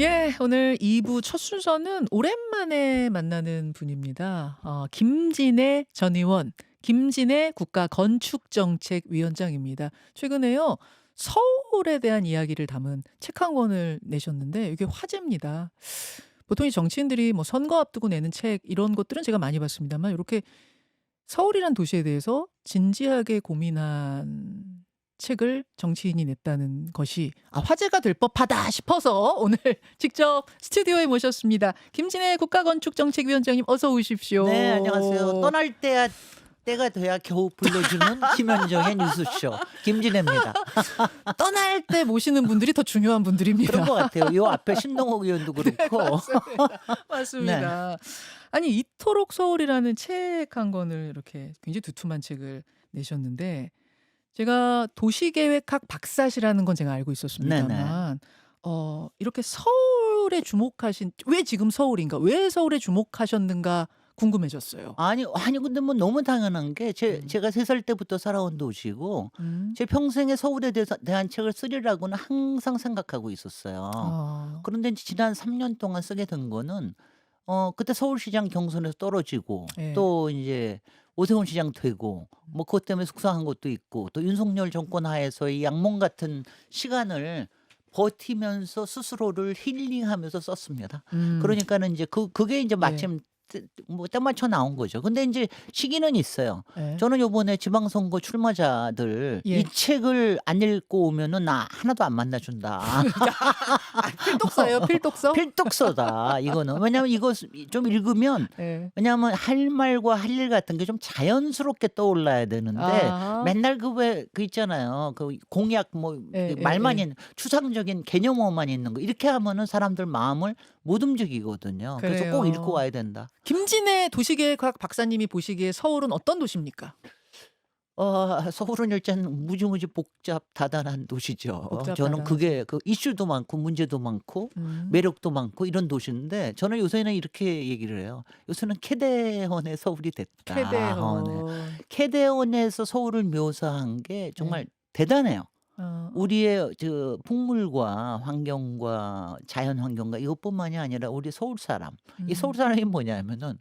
예, 오늘 2부 첫 순서는 오랜만에 만나는 분입니다. 김진애 전 의원, 김진애 국가건축정책위원장입니다. 최근에요, 서울에 대한 이야기를 담은 책 한 권을 내셨는데 이게 화제입니다. 보통 이 정치인들이 뭐 선거 앞두고 내는 책 이런 것들은 제가 많이 봤습니다만 이렇게 서울이란 도시에 대해서 진지하게 고민한 책을 정치인이 냈다는 것이 화제가 될 법하다 싶어서 오늘 직접 스튜디오에 모셨습니다. 김진애 국가건축정책위원장님 어서 오십시오. 네, 안녕하세요. 떠날 때가 돼야 겨우 불러주는 김현정의 뉴스쇼 김진애입니다. 떠날 때 모시는 분들이 더 중요한 분들입니다. 그런 것 같아요. 요 앞에 신동욱 의원도 그렇고. 맞습니다. 아니 이토록 서울이라는 책 한 권을 이렇게 굉장히 두툼한 책을 내셨는데 제가 도시계획학 박사시라는 건 제가 알고 있었습니다만 이렇게 서울에 주목하신 왜 지금 서울인가? 왜 서울에 주목하셨는가 궁금해졌어요. 아니 근데 뭐 너무 당연한 게 음. 제가 3살 때부터 살아온 도시고 음. 제 평생에 서울에 대한 책을 쓰리라고는 항상 생각하고 있었어요. 아. 그런데 이제 지난 3년 동안 쓰게 된 거는 그때 서울시장 경선에서 떨어지고 예. 또 이제 오세훈 시장 되고 뭐 그것 때문에 속상한 것도 있고 또 윤석열 정권 하에서 이 악몽 같은 시간을 버티면서 스스로를 힐링하면서 썼습니다. 음. 그러니까는 이제 그게 이제 예. 마침 뭐 때 맞춰 나온 거죠. 근데 이제 시기는 있어요. 예. 저는 요번에 지방선거 출마자들 예. 이 책을 안 읽고 오면은 나 하나도 안 만나준다. 필독서예요, 필독서? 필독서다 이거는. 왜냐하면 이거 좀 읽으면 예. 왜냐하면 할 말과 할 일 같은 게 좀 자연스럽게 떠올라야 되는데 아하. 맨날 그 있잖아요. 그 공약 뭐 예, 말만 예. 있는 추상적인 개념어만 있는 거 이렇게 하면은 사람들 마음을 못 움직이거든요. 그래서 꼭 읽고 그래요. 와야 된다. 김진애 도시계획학 박사님이 보시기에 서울은 어떤 도시입니까? 서울은 일단 무지무지 복잡다단한 도시죠. 저는 복잡하다. 그게 그 이슈도 많고 문제도 많고 음. 매력도 많고 이런 도시인데 저는 요새는 이렇게 얘기를 해요. 요새는 캐대헌의 서울이 됐다. 네. 캐대헌. 캐대헌에서 서울을 묘사한 게 정말 네. 대단해요. 어. 우리의 풍물과 환경과 자연 환경과 이것뿐만이 아니라 우리 서울 사람. 이 서울 사람이 뭐냐면은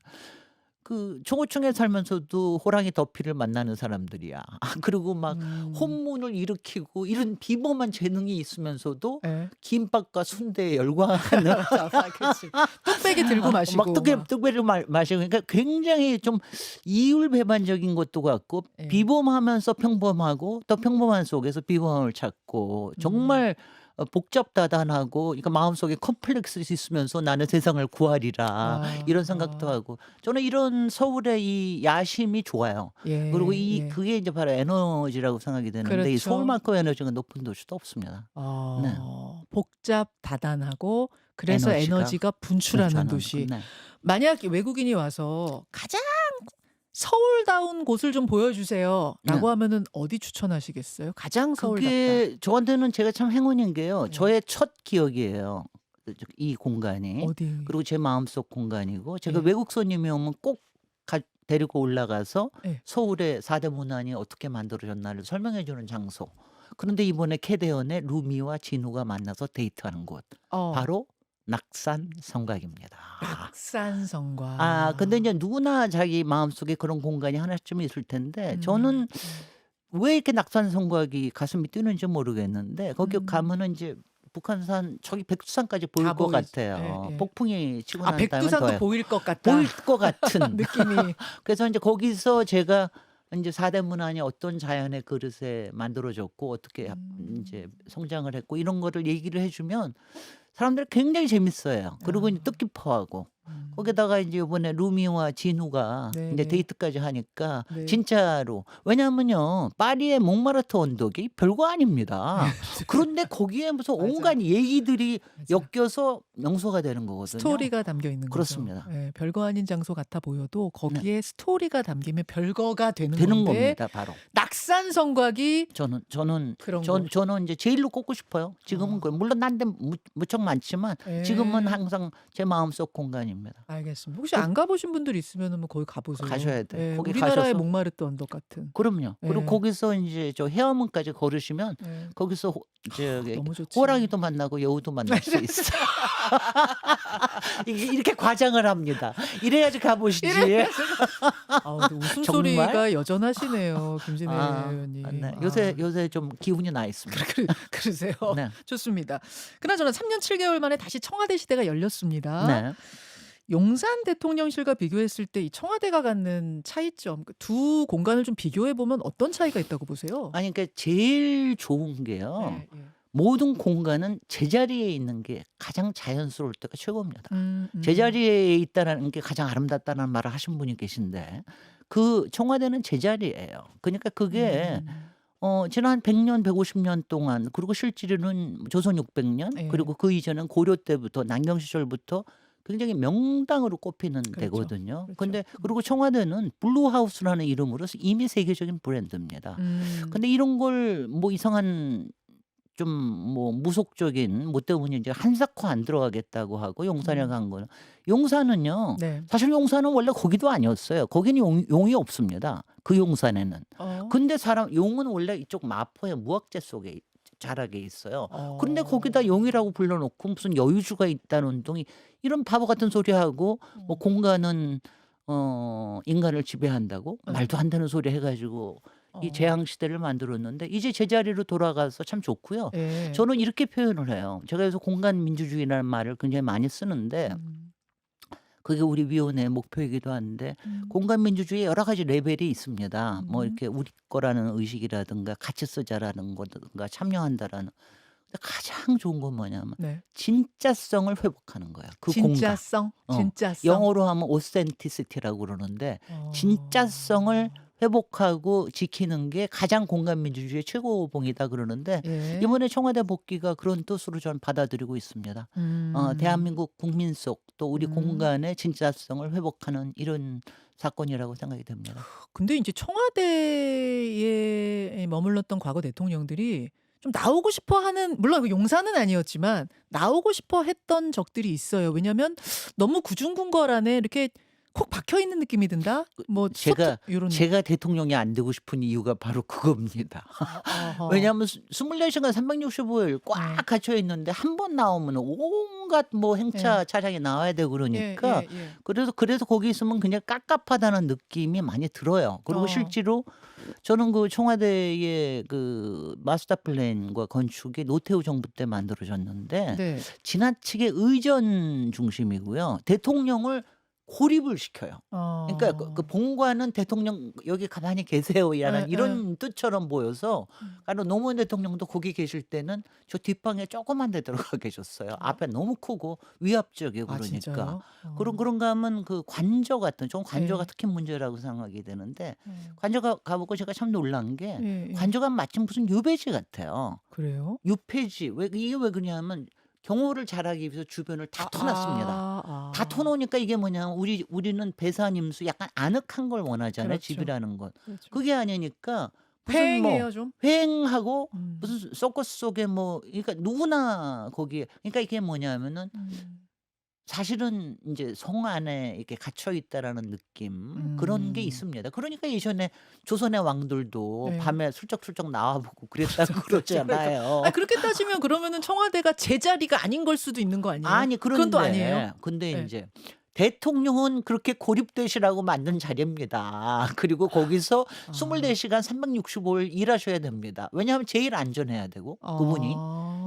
그 종호층에 살면서도 호랑이 더피를 만나는 사람들이야. 그리고 막 혼문을 일으키고 이런 비범한 재능이 있으면서도 예. 김밥과 순대에 열광하는 그렇지. 뚝배기 들고 마시고 막 뚝배기를 마시고 그러니까 굉장히 좀 이율배반적인 것도 같고 예. 비범하면서 평범하고 또 평범한 속에서 비범함을 찾고 정말 복잡다단하고 그러니까 마음속에 컴플렉스 있으면서 '나는 세상을 구하리라.' 이런 생각도 하고 저는 이런 서울의 이 야심이 좋아요. 예. 그리고 예. 그게 이제 바로 에너지라고 생각이 되는데 이 그렇죠. 서울만큼 에너지가 높은 도시도 없습니다. 네. 복잡다단하고 그래서 에너지가 분출하는 분출하는 도시. 네. 만약 외국인이 와서 가장 서울다운 곳을 좀 보여주세요라고 네. 하면은 어디 추천하시겠어요? 가장 서울답다. 그게 저한테는 제가 참 행운인 게요. 네. 저의 첫 기억이에요. 이 공간이. 어디? 그리고 제 마음속 공간이고 제가 예. 외국 손님이 오면 꼭 데리고 올라가서 예. 서울의 4대 문안이 어떻게 만들어졌나를 설명해 주는 장소. 그런데 이번에 캐대헌에 루미와 진우가 만나서 데이트하는 곳. 바로 낙산 성곽입니다. 낙산성곽. 근데 이제 누구나 자기 마음속에 그런 공간이 하나쯤 있을 텐데 저는 왜 이렇게 낙산 성곽이 가슴이 뛰는지 모르겠는데 거기 가면은 이제 북한산 저기 백두산까지 보일 다 것 보이지. 같아요. 예, 예. 폭풍이 치고 난 다음에 백두산도 더해요. 보일 것 같다. 보일 것 같은 느낌이. 그래서 이제 거기서 제가 이제 4대 문안이 어떤 자연의 그릇에 만들어졌고 어떻게 이제 성장을 했고 이런 거를 얘기를 해 주면 사람들이 굉장히 재밌어요. 그리고 이제 뜻깊어하고 거기다가 이제 이번에 루미와 진우가 네, 이제 네. 데이트까지 하니까 네. 진짜로 왜냐하면요 파리의 몽마르트 언덕이 별거 아닙니다. 그런데 거기에 무슨 맞아. 온갖 얘기들이 맞아. 엮여서 명소가 되는 거거든요. 스토리가 담겨 있는 그렇습니다. 거죠. 예, 별거 아닌 장소 같아 보여도 거기에 스토리가 담기면 별거가 되는 되는 건데 겁니다. 바로. 낙산성곽이 저는 그런 거. 저는 이제 제일로 꼽고 싶어요. 지금은 물론 난 데 무척 많지만 예. 지금은 항상 제 마음속 공간입니다. 공간입니다. 알겠습니다. 혹시 그 안 가보신 분들 있으면은 뭐 거기 가보세요. 가셔야 돼요. 예, 거기 우리나라의 가셔서 몽마르트 언덕 같은. 그럼요. 그리고 예, 거기서 인제 저 해안문까지 걸으시면 예. 거기서 저기 너무 좋지. 호랑이도 만나고 여우도 만날 수 있어요. 이게 이렇게 과장을 합니다. 이래야지 가 보시지. 아, 근데 정말? 웃음소리가 여전하시네요, 김진애 아 의원님. 네. 아, 요새 좀 기운이 나 있습니다. 그러세요. 네. 좋습니다. 그나저나 3년 7개월 만에 다시 청와대 시대가 열렸습니다. 네. 용산 대통령실과 비교했을 때 이 청와대가 갖는 차이점, 그 두 공간을 좀 비교해 보면 어떤 차이가 있다고 보세요? 아니 그러니까 제일 좋은 게요. 예, 예. 모든 공간은 제자리에 있는 게 가장 자연스러울 때가 최고입니다. 음, 제자리에 있다라는 게 가장 아름답다는 말을 하신 분이 계신데 그 청와대는 제자리예요. 그러니까 그게 음, 지난 100년, 150년 동안 그리고 실제로는 조선 600년 예, 그리고 그 이전은 고려 때부터 남경 시절부터 굉장히 명당으로 꼽히는 그렇죠. 데거든요. 그렇죠. 근데 그리고 청와대는 블루하우스라는 이름으로 이미 세계적인 브랜드입니다. 근데 이런 걸 뭐 이상한 좀 뭐 무속적인 뭐 때문에 이제 한사코 안 들어가겠다고 하고 용산에 음, 간 거는 용산은요. 네. 사실 용산은 원래 거기도 아니었어요. 거기는 용이 없습니다. 그 용산에는. 어, 근데 용은 원래 이쪽 마포의 무악재 속에 자락에 있어요. 근데 거기다 어, 용이라고 불러놓고 무슨 여유주가 있다는 둥이 이런 바보 같은 소리하고 뭐 공간은 인간을 지배한다고 네. 말도 안 되는 소리 해가지고 이 어, 재앙 시대를 만들었는데 이제 제자리로 돌아가서 참 좋고요. 예, 저는 이렇게 표현을 해요. 제가 그래서 공간 민주주의라는 말을 굉장히 많이 쓰는데 음, 그게 우리 위원회의 목표이기도 한데 음, 공간 민주주의에 여러 가지 레벨이 있습니다. 뭐 음, 이렇게 우리 거라는 의식이라든가 같이 쓰자라는 거든가 참여한다라는. 근데 가장 좋은 건 뭐냐면 네. 진짜성을 회복하는 거예요. 그 공간. 진짜성, 어, 진짜성. 영어로 하면 authenticity라고 그러는데 진짜성을 어, 회복하고 지키는 게 가장 공간 민주주의의 최고봉이다 그러는데 예, 이번에 청와대 복귀가 그런 뜻으로 저는 받아들이고 있습니다. 대한민국 국민 속 또 우리 음. 공간의 진짜성을 회복하는 이런 사건이라고 생각이 됩니다. 근데 이제 청와대에 머물렀던 과거 대통령들이 좀 나오고 싶어 하는, 물론 그 용산은 아니었지만 나오고 싶어 했던 적들이 있어요. 왜냐면 너무 구중궁궐 안에 이렇게 콕 박혀 있는 느낌이 든다. 뭐 이런. 제가 대통령이 안 되고 싶은 이유가 바로 그겁니다. 어허. 왜냐하면 24시간 365일 꽉 네. 갇혀 있는데 한 번 나오면 온갖 뭐 행차 차량이 나와야 되고 그러니까 예. 그래서 거기 있으면 그냥 깝깝하다는 느낌이 많이 들어요. 그리고 어. 실제로 저는 그 청와대의 그 마스터 플랜과 건축이 노태우 정부 때 만들어졌는데 네. 지나치게 의전 중심이고요. 대통령을 고립을 시켜요. 그러니까 그 본관은 대통령 여기 가만히 계세요라는 이런 뜻처럼 보여서 노무현 대통령도 거기 계실 때는 저 뒷방에 조그만 데 들어가 계셨어요. 앞에 너무 크고 위압적이고 아, 그러니까. 진짜요? 그런가 하면 그 관저 같은 좀 관저가 예. 특히 문제라고 생각이 되는데 예. 관저 가보고 제가 참 놀란 게 예. 관저가 마침 무슨 유배지 같아요. 그래요? 유폐지. 이게 왜 그러냐면 경호를 잘하기 위해서 주변을 다 터놨습니다. 다 터놓으니까 이게 뭐냐면 우리는 배산 임수 약간 아늑한 걸 원하잖아요. 그렇죠. 집이라는 건. 그렇죠. 그게 아니니까 무슨 휑해요 좀. 휑하고 음. 무슨 서커스 속에 그러니까 누구나 거기에 그러니까 이게 뭐냐면은 사실은 이제 성 안에 이렇게 갇혀 있다라는 느낌 그런 게 있습니다. 그러니까 예전에 조선의 왕들도 네. 밤에 슬쩍슬쩍 나와보고 그랬다고 그러잖아요. 아, 그렇게 따지면 그러면은 청와대가 제자리가 아닌 걸 수도 있는 거 아니에요? 아니 그건 또 아니에요? 근데 네. 이제 대통령은 그렇게 고립되시라고 만든 자리입니다. 그리고 거기서 24시간 365일 일하셔야 됩니다. 왜냐하면 제일 안전해야 되고 그분이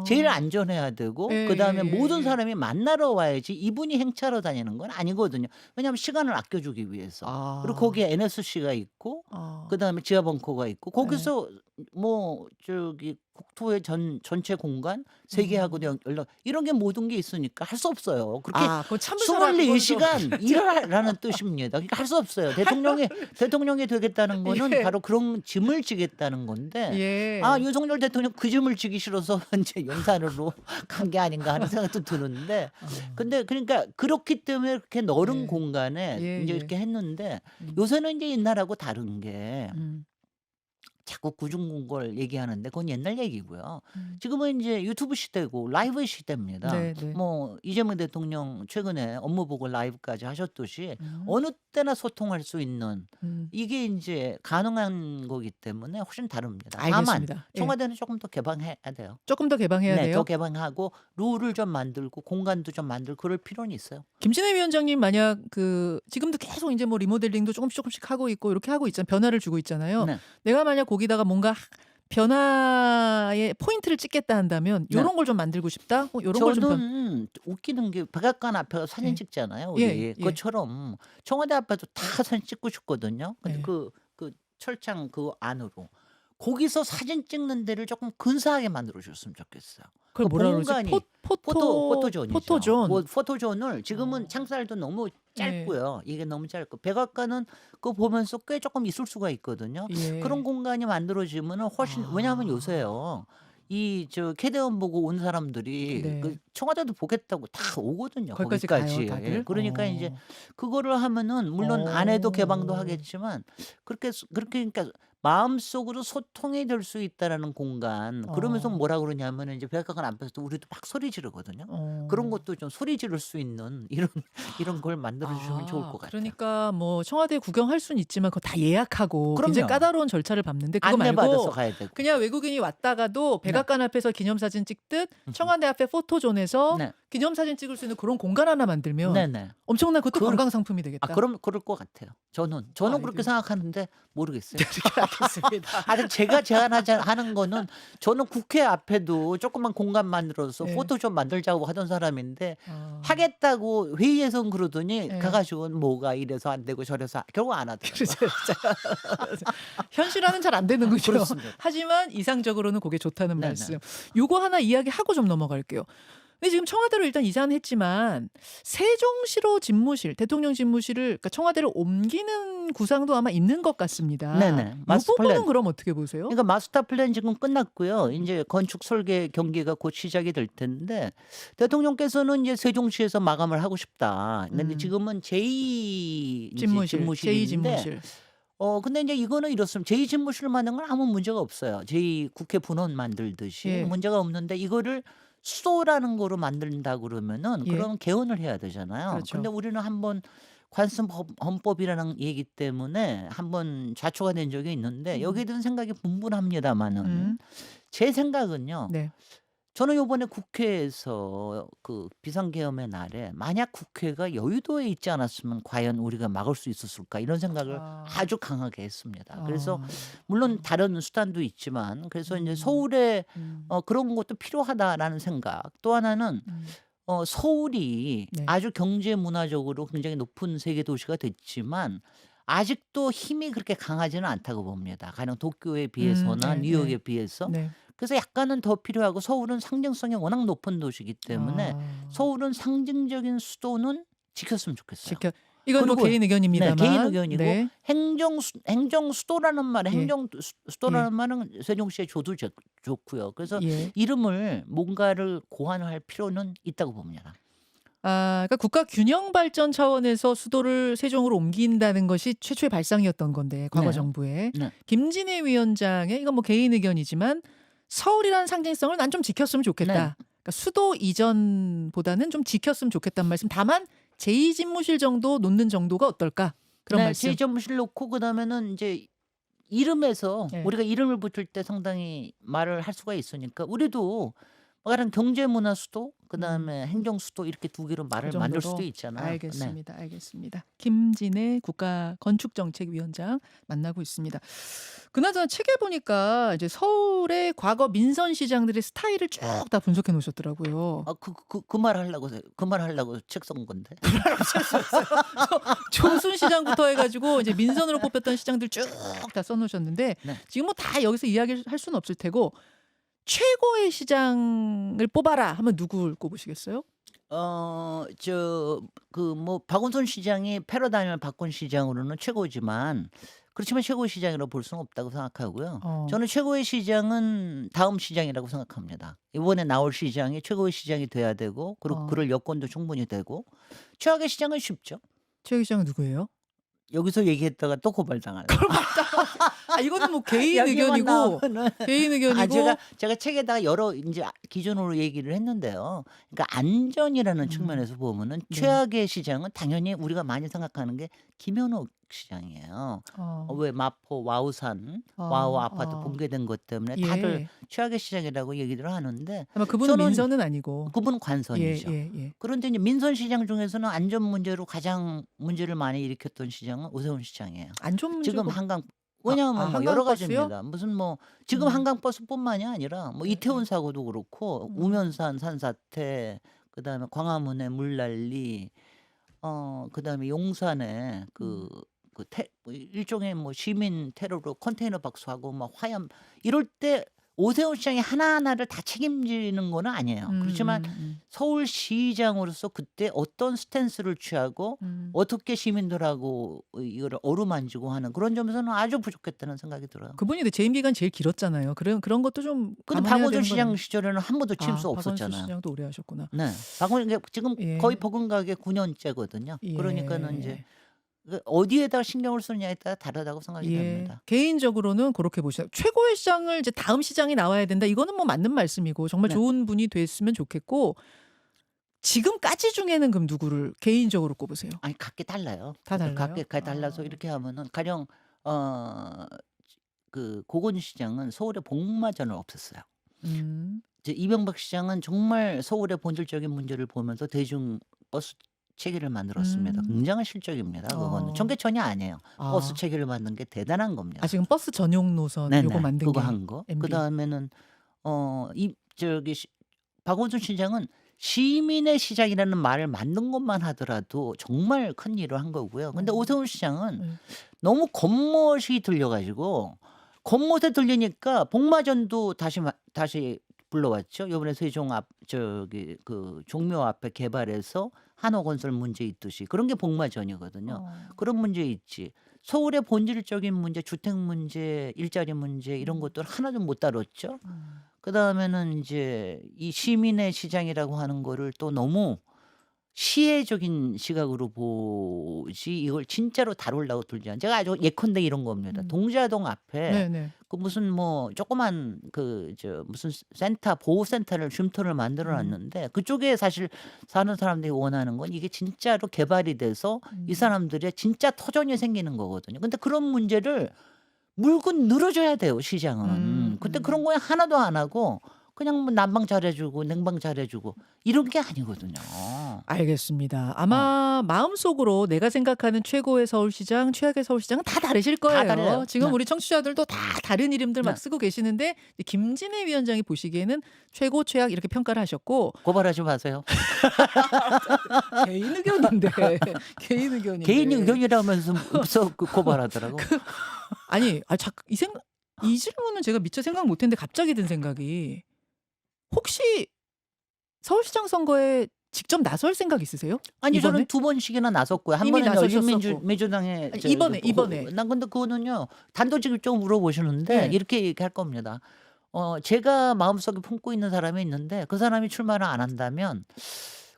제일 안전해야 되고 예, 그다음에 예, 모든 예. 사람이 만나러 와야지 이분이 행차로 다니는 건 아니거든요. 왜냐하면 시간을 아껴주기 위해서. 그리고 거기에 NSC가 있고 그다음에 지하 벙커가 있고 거기서 뭐 저기 국토의 전체 공간 세계하고 연락 이런 게 모든 게 있으니까 할 수 없어요. 그렇게 그거 참을 사람 24시간 일하라는 뜻입니다. 그러니까 할 수 없어요. 대통령이 되겠다는 거는 예. 바로 그런 짐을 지겠다는 건데 예. 윤석열 대통령 그 짐을 지기 싫어서 이제 용산으로 간 게 아닌가 하는 생각도 드는데 근데 그러니까 그렇기 때문에 그렇게 넓은 예. 공간에 예, 이제 예. 이렇게 했는데 요새는 이제 옛날하고 다른 게 자꾸 구중궁궐 얘기하는데 그건 옛날 얘기고요. 음. 지금은 이제 유튜브 시대고 라이브 시대입니다. 네네. 뭐 이재명 대통령 최근에 업무 보고 라이브까지 하셨듯이 음. 어느 때나 소통할 수 있는 음. 이게 인제 가능한 거기 때문에 훨씬 다릅니다. 다만 알겠습니다. 예. 청와대는 조금 더 개방해야 돼요. 조금 더 개방해야 네. 더 돼요? 개방하고 룰을 좀 만들고 공간도 좀 만들고 그럴 필요는 있어요. 김진애 위원장님 만약 지금도 계속 인제 뭐 리모델링도 조금씩 하고 있고 이렇게 하고 있잖아요. 변화를 주고 있잖아요. 네. 내가 만약 거기다가 뭔가 변화의 포인트를 찍겠다 한다면 네. 요런 걸 좀 만들고 싶다? 뭐 요런 걸 좀 저는 웃기는 게 백악관 앞에 가서 사진 예. 찍잖아요 예. 우리. 예. 그것처럼 청와대 앞에도 다 사진 찍고 싶거든요. 근데 예. 그 철창 그 안으로. 거기서 사진 찍는 데를 조금 근사하게 만들어 줬으면 좋겠어요. 그걸 그 뭐라 그러지? 공간이 포토존이죠. 포토존. 뭐 포토존을 지금은 어. 창살도 너무 예. 짧고요. 이게 너무 짧고 백악관은 그거 보면서 꽤 조금 있을 수가 있거든요. 그런 예. 공간이 만들어지면은 훨씬 왜냐하면 아. 요새요. 이 캐대원 보고 온 사람들이 그 네. 청와대도 보겠다고 다 오거든요 거기까지 가요 거기까지. 다들? 그러니까 인제 어. 그거를 하면은 물론 안에도 개방도 어. 하겠지만 그렇게 그러니까 마음속으로 소통이 될 수 있다라는 공간. 그러면서 어. 뭐라 그러냐면은 이제 백악관 앞에서도 우리도 막 소리 지르거든요. 그런 어. 것도 좀 소리 지를 수 있는 이런 걸 만들어 주시면 좋을 것 같아요. 그러니까 뭐 청와대 구경할 수는 있지만 그거 다 예약하고 굉장히 그럼요. 까다로운 절차를 밟는데 그거 안내받아서 말고 가야 되고. 그냥 외국인이 왔다가도 네. 백악관 앞에서 기념사진 찍듯 음흠. 청와대 앞에 포토존에서 네. 기념사진 찍을 수 있는 그런 공간 하나 만들면 네네. 엄청난 그것도 그걸 관광 상품이 되겠다. 그럼 그럴 것 같아요. 저는 그렇게 알겠 생각하는데 모르겠어요. 알겠습니다. 근데 제가 하는 거는 저는 국회 앞에도 조그만 공간 만들어서 예. 포토존 만들자고 하던 사람인데 아. 하겠다고 회의에선 그러더니 예. 가 가지고는 뭐가 이래서 안 되고 저래서 결국 안 하더라고요. 현실화는 잘 안 되는 거죠. 그렇습니다. 하지만 이상적으로는 그게 좋다는 네네. 말씀. 요거 하나 이야기하고 좀 넘어갈게요. 근데 지금 청와대로 일단 이사는 했지만 세종시로 집무실, 대통령 집무실을 그러니까 청와대를 옮기는 구상도 아마 있는 것 같습니다. 네네. 이 마스터 부분은 플랜. 그럼 어떻게 보세요? 그러니까 마스터 플랜 지금 끝났고요. 인제 건축 설계 경기가 곧 시작이 될 텐데 대통령께서는 이제 세종시에서 마감을 하고 싶다. 근데 음. 지금은 제2 인제 집무실, 제2 집무실인데 집무실. 근데 인제 이거는 이렇습니다. 제2 집무실을 만든 건 아무 문제가 없어요. 제2 국회 분원 만들듯이 예. 문제가 없는데 이거를 수도라는 거로 만든다 그러면은 예. 그럼 개헌을 해야 되잖아요. 그렇죠. 근데 우리는 한번 관습 헌법이라는 얘기 때문에 한번 좌초가 된 적이 있는데 여기에 대한 생각이 분분합니다마는 음. 제 생각은요. 네. 저는 요번에 국회에서 그 비상계엄의 날에 만약 국회가 여의도에 있지 않았으면 과연 우리가 막을 수 있었을까 이런 생각을 아. 아주 강하게 했습니다. 그래서 아. 물론 다른 수단도 있지만 그래서 인제 음. 서울에 음. 그런 것도 필요하다라는 생각. 또 하나는 서울이 네. 아주 경제 문화적으로 굉장히 높은 세계 도시가 됐지만 아직도 힘이 그렇게 강하지는 않다고 봅니다. 가령 도쿄에 비해서나 네, 뉴욕에 네. 비해서. 네. 그래서 약간은 더 필요하고 서울은 상징성이 워낙 높은 도시이기 때문에 아. 서울은 상징적인 수도는 지켰으면 좋겠어요. 이건 뭐 그리고 개인 네, 의견입니다만. 개인 의견이고 네. 행정 수도라는 말에 예. 수도라는 말은 세종시에 줘도 좋고요. 그래서 예. 이름을 뭔가를 고안할 필요는 있다고 봅니다. 그러니까 국가 균형 발전 차원에서 수도를 세종으로 옮긴다는 것이 최초의 발상이었던 건데 과거 네. 정부에 네. 김진애 위원장의 이건 뭐 개인 의견이지만 서울이라는 상징성을 난 좀 지켰으면 좋겠다. 네. 그러니까 수도 이전보다는 좀 지켰으면 좋겠다는 말씀. 다만 제2 집무실 정도 놓는 정도가 어떨까? 그런 네, 말씀. 제2집무실 놓고 그다음에는 이제 이름에서 예. 우리가 이름을 붙일 때 상당히 말을 할 수가 있으니까 우리도 다른 경제 문화 수도 그다음에 행정 수도 이렇게 두 개로 말을 그 만들 정도로 수도 있잖아요. 네. 알겠습니다. 알겠습니다. 김진애 국가건축정책위원장 만나고 있습니다. 그나저나 책에 보니까 이제 서울의 과거 민선 시장들의 스타일을 쭉 다 분석해 놓으셨더라고요. 그 말 하려고 책 쓴 건데. 조순 시장부터 해가지고 이제 민선으로 뽑혔던 시장들 쭉 다 써놓으셨는데 네. 지금 뭐 다 여기서 이야기를 할 수는 없을 테고 최고의 시장을 뽑아라 하면 누굴 꼽으시겠어요? 박원순 시장이 패러다임을 바꾼 시장으로는 최고지만 그렇지만 최고의 시장이라고 볼 수는 없다고 생각하고요. 저는 최고의 시장은 다음 시장이라고 생각합니다. 이번에 나올 시장이 최고의 시장이 돼야 되고 그리고 그럴 여건도 충분히 되고 최악의 시장은 쉽죠. 최고의 시장은 누구예요? 여기서 얘기했다가 또 고발당할라. 그걸 맞다. 이거는 뭐 개인 여기만 의견이고 나오면은 개인 아 제가 의견이고 제가 책에다가 여러 인제 기준으로 얘기를 했는데요. 그러니까 안전이라는 음. 측면에서 보면은 네. 최악의 시장은 당연히 우리가 많이 생각하는 게 김현옥 시장이에요. 어. 왜 마포 와우산 와우 아파트 어. 붕괴된 것 때문에 다들 예. 최악의 시장이라고 얘기를 하는데 아마 그분은 저는 민선은 아니고. 그분은 예 관선이죠. 예 예. 그런데 이제 민선 시장 중에서는 안전 문제로 가장 문제를 많이 일으켰던 시장은 오세훈 시장이에요. 안 좋은 지금 문제고 한강 왜냐하면 뭐 여러 한강버스요? 가지입니다. 무슨 뭐 지금 음. 한강버스뿐만이 아니라 뭐 예예. 이태원 사고도 그렇고 음. 우면산 산사태 그다음에 광화문의 물난리 그다음에 용산에 음. 일종의 뭐 시민 테러로 컨테이너 박수하고 막 화염 이럴 때 오세훈 시장이 하나하나를 다 책임지는 거는 아니에요. 그렇지만 서울시장으로서 그때 어떤 스탠스를 취하고 음. 어떻게 시민들하고 이거를 어루만지고 하는 그런 점에서는 아주 부족했다는 생각이 들어요. 그분이 근데 재임 기간 제일 길었잖아요. 그런 것도 좀 근데 감안해야 박원순 되는 거 시장 아니에요? 시절에는 한 번도 칠 수 박원순 없었잖아요. 시장도 오래 하셨구나. 네. 박원순 지금 거의 예. 버금가게 9년째거든요. 그러니까는 이제 예. 어디에다가 신경을 쓰느냐에 따라 다르다고 생각이 예. 됩니다. 개인적으로는 그렇게 보시나요? 최고의 시장을 이제 다음 시장이 나와야 된다. 이거는 뭐 맞는 말씀이고 정말 네. 좋은 분이 됐으면 좋겠고 지금까지 중에는 그럼 누구를 개인적으로 꼽으세요? 아니 각기 달라요. 다 달라요? 각기 달라서 이렇게 하면은 가령 고건 시장은 서울에 복마전을 없앴어요. 음. 이제 이명박 시장은 정말 서울의 본질적인 문제를 보면서 대중 버스 체계를 만들었습니다. 음. 굉장한 실적입니다. 그거는 어. 청계천이 아니에요. 버스 아. 체계를 만든 게 대단한 겁니다. 지금 버스 전용 노선 요거 네네. 만든 그거 게 한 거. MB. 그다음에는 박원순 시장은 시민의 시장이라는 말을 만든 것만 하더라도 정말 큰 일을 한 거고요. 근데 오세훈 시장은 너무 겉멋이 들려 가지고 겉멋에 들리니까 복마전도 다시 불러왔죠. 요번에 세종 앞 종묘 앞에 개발해서 한옥건설 문제 있듯이 그런 게 복마전이거든요. 그런 문제 있지. 서울의 본질적인 문제, 주택 문제, 일자리 문제 이런 것들 하나도 못 다뤘죠. 그다음에는 인제 이 시민의 시장이라고 하는 거를 또 너무 시혜적인 시각으로 보지 이걸 진짜로 다루려고 들지 않 제가 아주 예컨대 이런 겁니다. 동자동 앞에 네네. 무슨 뭐 조그만 무슨 보호센터를 쉼터를 만들어 놨는데 그쪽에 사실 사는 사람들이 원하는 건 이게 진짜로 개발이 돼서 이 사람들의 진짜 터전이 생기는 거거든요. 근데 그런 문제를 물고 늘어줘야 돼요 시장은. 근데 그런 거 하나도 안 하고 그냥 뭐 난방 잘해 주고 냉방 잘해 주고 이런 게 아니거든요. 알겠습니다. 아마 마음속으로 내가 생각하는 최고의 서울시장, 최악의 서울시장은 다 다르실 다 거예요. 달라요. 지금 네. 우리 청취자들도 다 다른 이름들 막 네. 쓰고 계시는데 김진애 위원장이 보시기에는 최고, 최악 이렇게 평가를 하셨고 고발하지 마세요. 개인 의견인데 개인 의견인데 개인 의견이라면서 고발하더라고. 아니, 이 질문은 제가 미처 생각 못 했는데 갑자기 든 생각이 혹시 서울시장 선거에 직접 나설 생각 있으세요? 아니 이번에? 저는 2번씩이나 나섰고요. 한 이미 번은요 나서셨었고. 민주당에 아니, 이번에. 난 근데 그거는요 단도직입적으로 물어보시는데 네. 이렇게 얘기할 겁니다. 제가 마음속에 품고 있는 사람이 있는데 그 사람이 출마를 안 한다면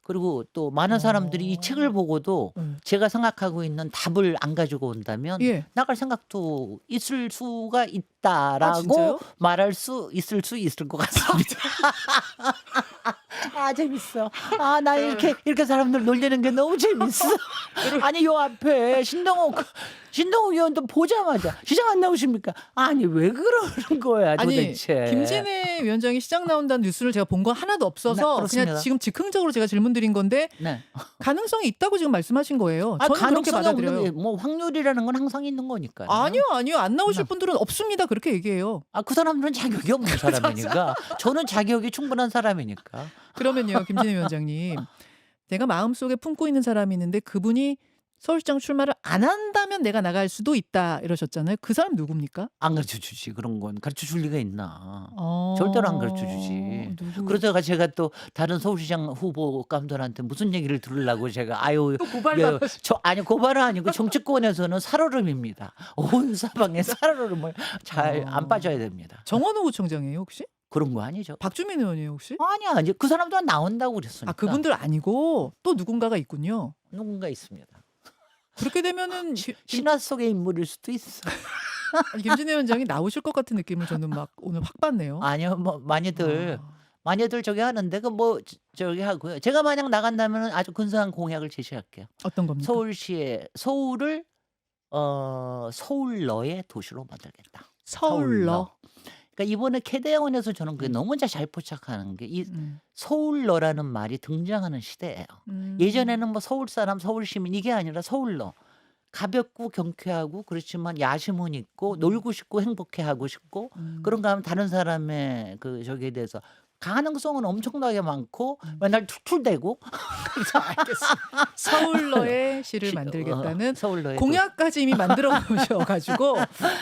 그리고 또 많은 사람들이 이 책을 보고도 제가 생각하고 있는 답을 안 가지고 온다면 예. 나갈 생각도 있을 수가 아, 있다라고 진짜요? 말할 수 있을 것 같습니다. 아 재밌어. 아 나 이렇게 사람들 놀리는 게 너무 재밌어. 아니 요 앞에 신동욱 의원도 보자마자 시장 안 나오십니까? 아니 왜 그러는 거야 아니, 도대체. 김진애 위원장이 시장 나온다는 뉴스를 제가 본 건 하나도 네, 없어서 그렇습니다. 그냥 지금 즉흥적으로 제가 질문 드린 건데 네. 가능성이 있다고 지금 말씀하신 거예요. 저는 그렇게 가능성이 없는 받아들여요. 게 뭐 확률이라는 건 항상 있는 거니까요. 아니요. 안 나오실 네. 분들은 없습니다. 그렇게 얘기해요. 그 사람들은 자격이 없는 사람이니까 저는 자격이 충분한 사람이니까. 그러면요, 김진애 위원장님. 내가 마음속에 품고 있는 사람이 있는데 그분이 서울시장 출마를 안 한다면 내가 나갈 수도 있다 이러셨잖아요. 그 사람 누굽니까? 안 가르쳐 주지. 그런 건 가르쳐 줄 리가 있나. 어... 절대로 안 가르쳐 주지. 그러다가 제가 또 다른 서울시장 후보감들한테 무슨 얘기를 들으려고 제가 또 고발을 아니 고발은 아니고 정치권에서는 살얼음입니다. 온 사방에 살얼음을 잘 안 빠져야 됩니다. 정원호 구청장이에요 혹시? 그런 거 아니죠. 박주민 의원이에요 혹시? 아니야. 이제 그 사람도 나온다고 그랬으니까. 그분들 아니고 또 누군가가 있군요. 누군가 있습니다. 그렇게 되면은 신화 속의 인물일 수도 있어. 아니 김진애 위원장이 나오실 것 같은 느낌을 저는 막 오늘 확 받네요. 아니요. 뭐 많이들 와. 저기 하는데 그 뭐 저기 하고요. 제가 만약 나간다면은 아주 근사한 공약을 제시할게요. 어떤 겁니까? 서울을 서울러의 도시로 만들겠다. 서울러. 그러니까 이번에 캐대원에서 저는 그게 음. 너무 잘 포착하는 게 이 음. 서울러라는 말이 등장하는 시대예요. 음. 예전에는 뭐 서울 사람, 서울 시민 이게 아니라 서울러. 가볍고 경쾌하고 그렇지만 야심은 있고 놀고 싶고 행복해하고 싶고 그런가 하면 다른 사람의 그 저기에 대해서 가능성은 엄청나게 많고 맨날 툴툴대고 그래서 알겠습니다. 서울러의 시를 만들겠다는 서울러의 공약까지 이미 만들어 놓으셔 가지고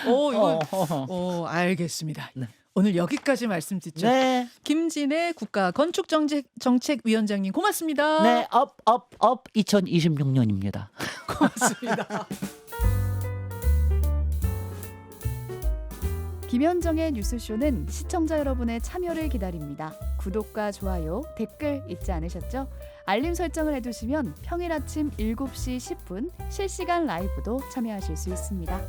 이거 알겠습니다. 네. 오늘 여기까지 말씀 듣죠. 네. 김진애 국가건축정책위원장님 고맙습니다. 네. 업 2026년입니다. 고맙습니다. 김현정의 뉴스쇼는 시청자 여러분의 참여를 기다립니다. 구독과 좋아요, 댓글 잊지 않으셨죠? 알림 설정을 해두시면 평일 아침 7시 10분 실시간 라이브도 참여하실 수 있습니다.